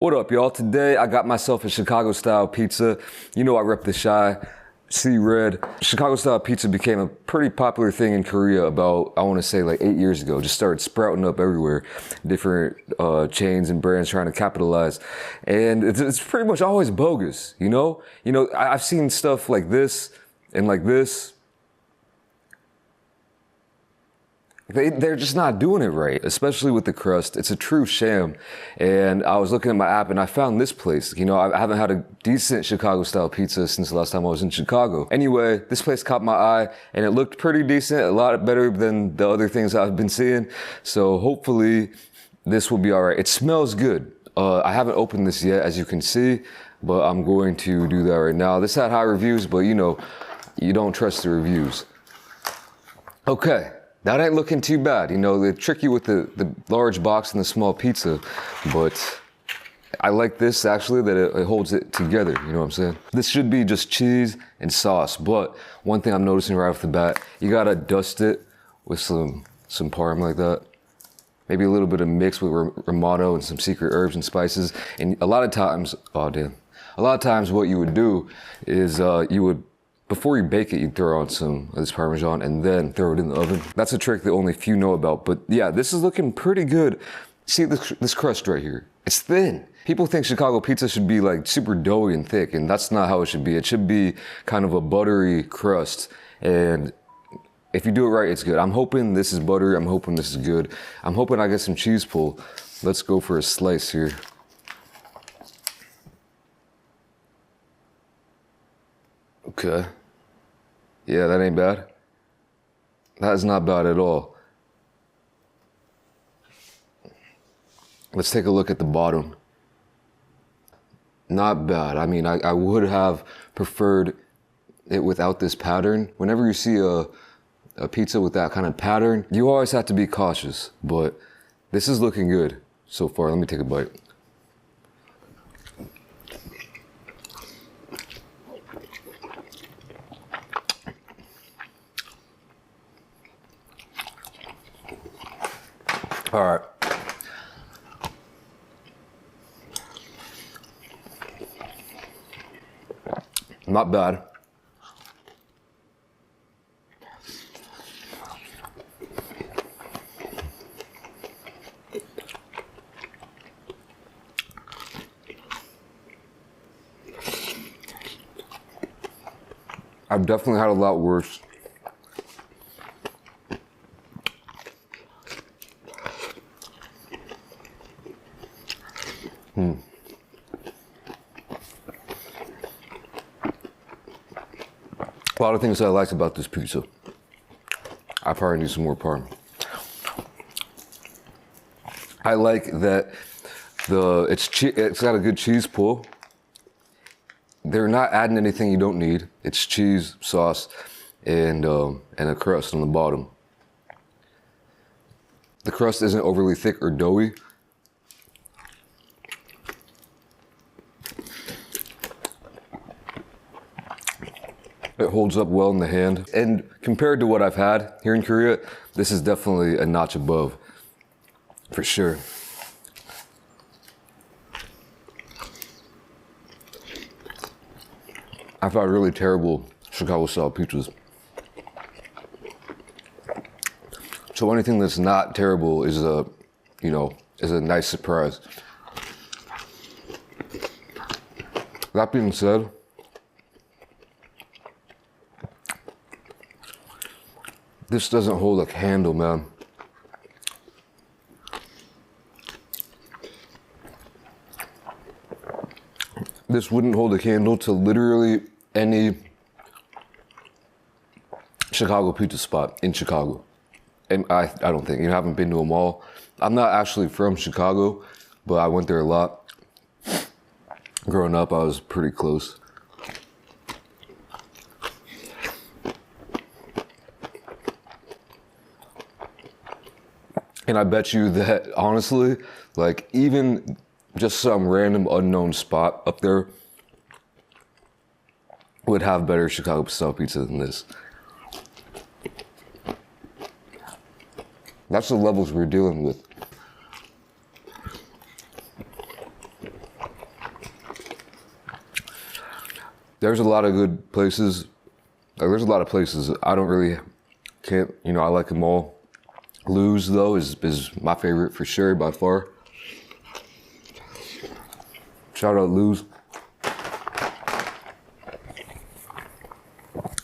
What up, y'all? Today I got myself a Chicago style pizza. You know I rep the Chi, see red. Chicago style pizza became a pretty popular thing in Korea about, I want to say like 8 years ago. Just started sprouting up everywhere. Different chains and brands trying to capitalize. And it's pretty much always bogus, you know? I've seen stuff like this and like this. They're just not doing it right, especially with the crust. It's a true sham. And I was looking at my app and I found this place. You know, I haven't had a decent Chicago style pizza since the last time I was in Chicago. Anyway, this place caught my eye and it looked pretty decent, a lot better than the other things I've been seeing. So hopefully this will be all right. It smells good. I haven't opened this yet, as you can see, but I'm going to do that right now. This had high reviews, but you know, you don't trust the reviews. Okay. That ain't looking too bad. You know, they're tricky with the large box and the small pizza, but I like this actually, that it holds it together, you know what I'm saying? This should be just cheese and sauce, but one thing I'm noticing right off the bat, you gotta dust it with some parm like that. Maybe a little bit of mix with Romano and some secret herbs and spices. And a lot of times, what you would do is before you bake it, you throw on some of this Parmesan and then throw it in the oven. That's a trick that only few know about, but yeah, this is looking pretty good. See this crust right here? It's thin. People think Chicago pizza should be like super doughy and thick, and that's not how it should be. It should be kind of a buttery crust, and if you do it right, it's good. I'm hoping this is buttery. I'm hoping this is good. I'm hoping I get some cheese pull. Let's go for a slice here. Okay. Yeah, that ain't bad. That is not bad at all. Let's take a look at the bottom. Not bad. I mean, I would have preferred it without this pattern. Whenever you see a pizza with that kind of pattern, you always have to be cautious, but this is looking good so far. Let me take a bite. All right. Not bad. I've definitely had a lot worse. A lot of things I liked about this pizza. I probably need some more parm. I like that it's got a good cheese pull. They're not adding anything you don't need. It's cheese, sauce, and a crust on the bottom. The crust isn't overly thick or doughy. It holds up well in the hand. And compared to what I've had here in Korea, this is definitely a notch above, for sure. I've had really terrible Chicago style pizzas. So anything that's not terrible is a nice surprise. That being said, this doesn't hold a candle, man. This wouldn't hold a candle to literally any Chicago pizza spot in Chicago. And I don't think, I haven't been to them all. I'm not actually from Chicago, but I went there a lot. Growing up, I was pretty close. And I bet you that, honestly, like even just some random unknown spot up there would have better Chicago style pizza than this. That's the levels we're dealing with. There's a lot of good places. There's a lot of places I don't really can't, you know, I like them all. Lou's though is my favorite for sure by far. Shout out Lou's.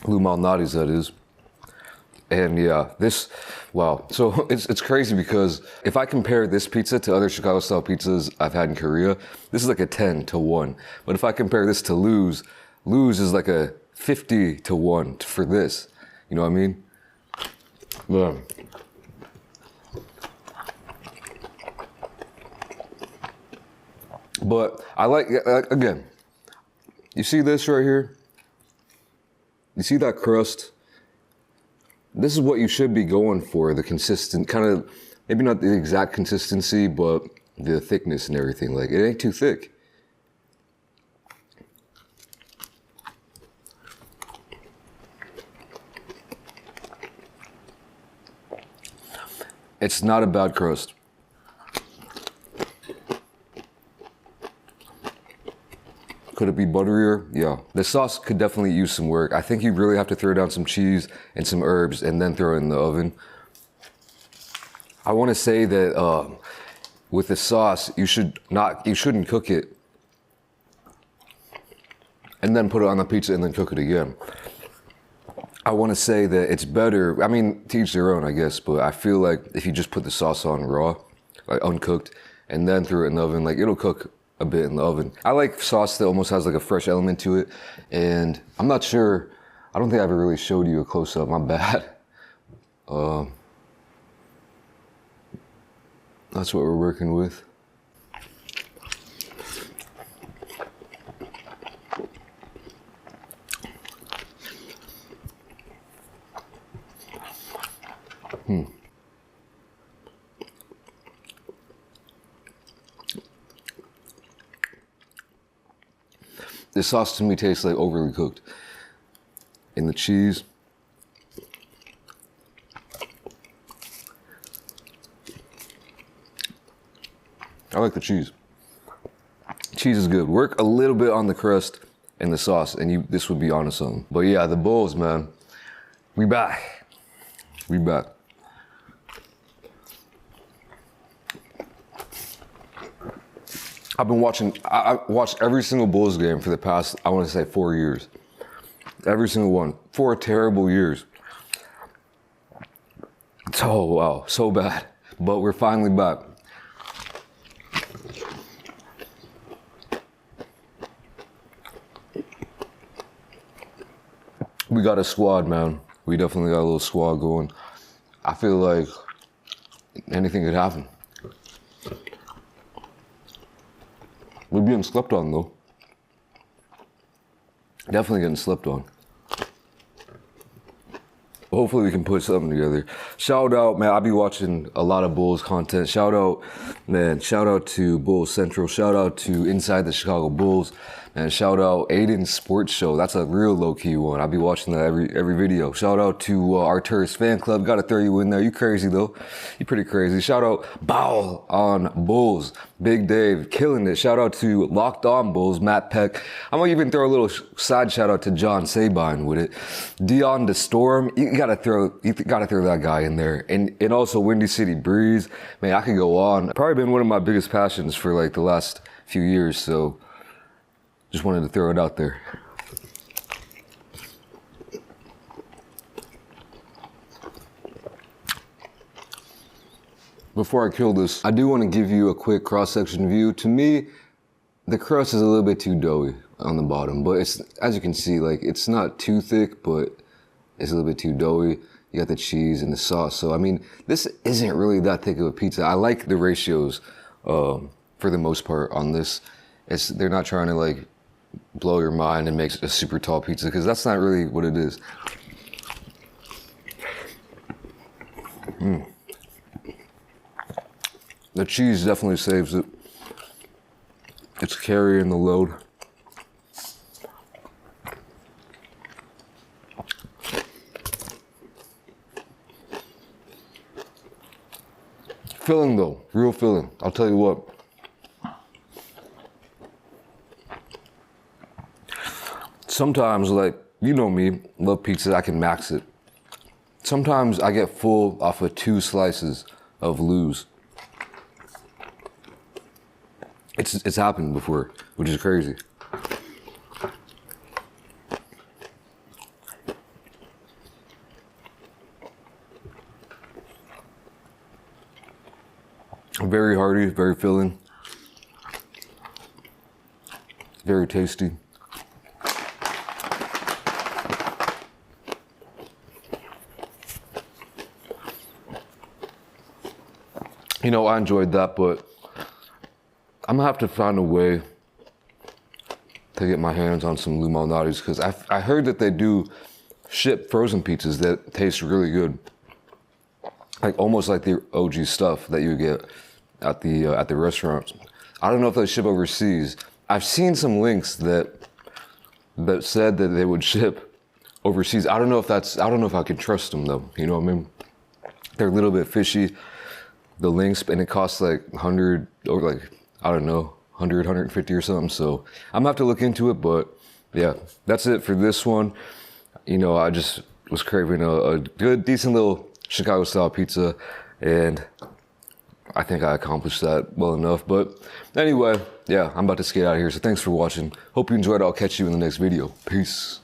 Lou Malnati's, that is. And yeah, wow. So it's crazy because if I compare this pizza to other Chicago style pizzas I've had in Korea, this is like a 10-1. But if I compare this to Lou's is like a 50-1 for this. You know what I mean? Yeah. But I like, again, you see this right here? You see that crust? This is what you should be going for, the consistent, kind of, maybe not the exact consistency, but the thickness and everything. Like, it ain't too thick. It's not a bad crust. Could it be butterier? Yeah. The sauce could definitely use some work. I think you really have to throw down some cheese and some herbs and then throw it in the oven. I want to say that with the sauce, you shouldn't cook it and then put it on the pizza and then cook it again. I want to say that it's better. I mean, to each their own, I guess, but I feel like if you just put the sauce on raw, like uncooked, and then throw it in the oven, like it'll cook a bit in the oven. I like sauce that almost has like a fresh element to it, and I'm not sure, I don't think I ever really showed you a close-up, my bad. That's what we're working with. This sauce to me tastes like overly cooked. And the cheese. I like the cheese. Cheese is good. Work a little bit on the crust and the sauce and this would be on its own. But yeah, the bowls, man. We back. We back. I watched every single Bulls game for the past, I want to say 4 years. Every single one. 4 terrible years. Oh, wow, so bad. But we're finally back. We got a squad, man. We definitely got a little squad going. I feel like anything could happen. We're being slept on, though. Definitely getting slept on. Hopefully we can put something together. Shout out, man, I'll be watching a lot of Bulls content. Shout out, man, shout out to Bulls Central. Shout out to Inside the Chicago Bulls. And shout out Aiden's Sports Show. That's a real low-key one. I'll be watching that every video. Shout out to Arturus Fan Club. Gotta throw you in there. You crazy, though. You pretty crazy. Shout out Bow on Bulls. Big Dave, killing it. Shout out to Locked On Bulls, Matt Peck. I'm gonna even throw a little side shout out to John Sabine with it. Dion the Storm. You gotta throw that guy in there. And also Windy City Breeze. Man, I could go on. Probably been one of my biggest passions for like the last few years, so just wanted to throw it out there. Before I kill this, I do want to give you a quick cross-section view. To me, the crust is a little bit too doughy on the bottom, but it's, as you can see, like it's not too thick, but it's a little bit too doughy. You got the cheese and the sauce. So, I mean, this isn't really that thick of a pizza. I like the ratios for the most part on this. They're not trying to like blow your mind and make a super tall pizza, because that's not really what it is. The cheese definitely saves it. It's carrying the load. Filling though, real filling. I'll tell you what. sometimes, like, you know me, love pizza, I can max it. Sometimes I get full off of 2 slices of Lou's. It's happened before, which is crazy. Very hearty, very filling, very tasty. You know, I enjoyed that, but I'm gonna have to find a way to get my hands on some Lou Malnati's, because I heard that they do ship frozen pizzas that taste really good. Like almost like the OG stuff that you get at the restaurants. I don't know if they ship overseas. I've seen some links that said that they would ship overseas. I don't know if I can trust them though. You know what I mean? They're a little bit fishy, the links, and it costs like 100 or like, I don't know, 100, 150 or something. So I'm gonna have to look into it, but yeah, that's it for this one. You know, I just was craving a good, decent little Chicago style pizza, and I think I accomplished that well enough. But anyway, yeah, I'm about to skate out of here. So thanks for watching. Hope you enjoyed. I'll catch you in the next video. Peace.